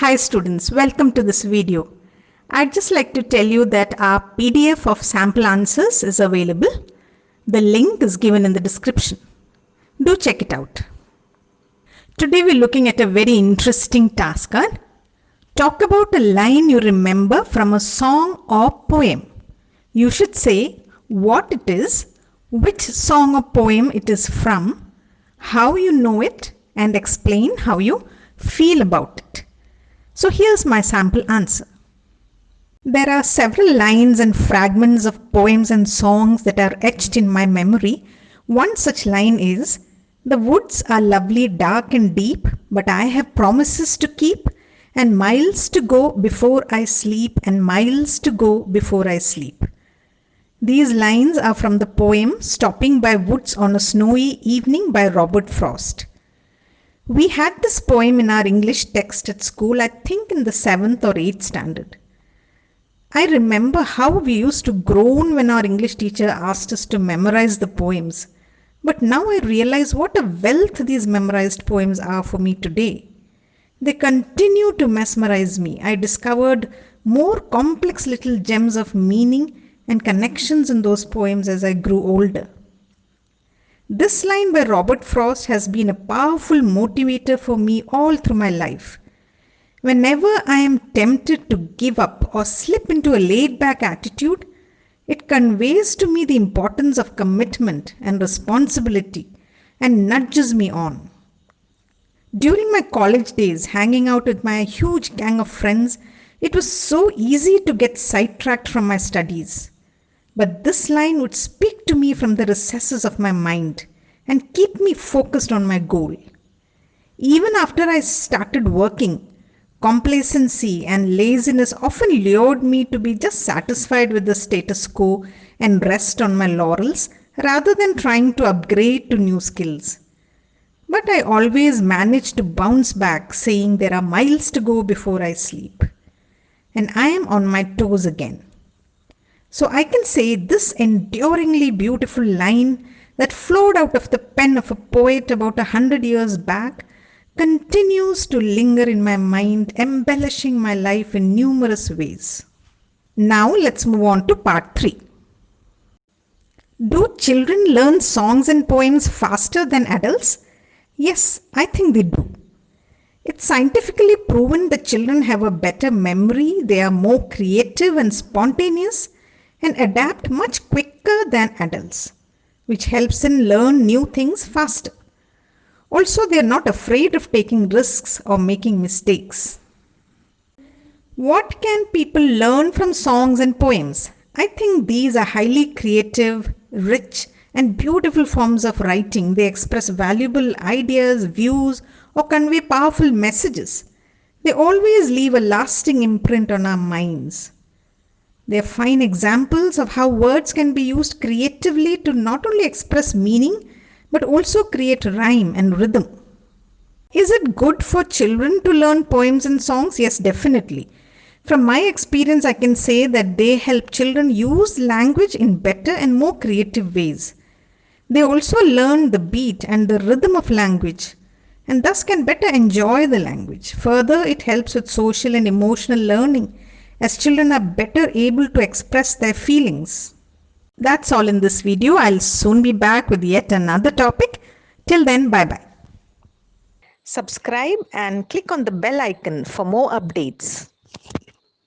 Hi students, welcome to this video. I'd just like to tell you that our PDF of sample answers is available. The link is given in the description. Do check it out. Today we're looking at a very interesting task. Talk about a line you remember from a song or poem. You should say what it is, which song or poem it is from, how you know it, and explain how you feel about it. So here's my sample answer. There are several lines and fragments of poems and songs that are etched in my memory. One such line is, "The woods are lovely, dark and deep, but I have promises to keep, and miles to go before I sleep, and miles to go before I sleep." These lines are from the poem Stopping by Woods on a Snowy Evening by Robert Frost. We had this poem in our English text at school, I think in the 7th or 8th standard. I remember how we used to groan when our English teacher asked us to memorize the poems. But now I realize what a wealth these memorized poems are for me today. They continue to mesmerize me. I discovered more complex little gems of meaning and connections in those poems as I grew older. This line by Robert Frost has been a powerful motivator for me all through my life. Whenever I am tempted to give up or slip into a laid-back attitude, it conveys to me the importance of commitment and responsibility and nudges me on. During my college days, hanging out with my huge gang of friends, it was so easy to get sidetracked from my studies. But this line would speak to me from the recesses of my mind and keep me focused on my goal. Even after I started working, complacency and laziness often lured me to be just satisfied with the status quo and rest on my laurels rather than trying to upgrade to new skills. But I always managed to bounce back, saying there are miles to go before I sleep. And I am on my toes again. So I can say this enduringly beautiful line that flowed out of the pen of a poet about 100 years back continues to linger in my mind, embellishing my life in numerous ways. Now let's move on to part 3. Do children learn songs and poems faster than adults? Yes, I think they do. It's scientifically proven that children have a better memory, they are more creative and spontaneous, and adapt much quicker than adults, which helps them learn new things faster. Also, they are not afraid of taking risks or making mistakes. What can people learn from songs and poems? I think these are highly creative, rich, and beautiful forms of writing. They express valuable ideas, views, or convey powerful messages. They always leave a lasting imprint on our minds. They are fine examples of how words can be used creatively to not only express meaning, but also create rhyme and rhythm. Is it good for children to learn poems and songs? Yes, definitely. From my experience, I can say that they help children use language in better and more creative ways. They also learn the beat and the rhythm of language and thus can better enjoy the language. Further, it helps with social and emotional learning as children are better able to express their feelings. That's all in this video. I'll soon be back with yet another topic. Till then, bye-bye. Subscribe and click on the bell icon for more updates.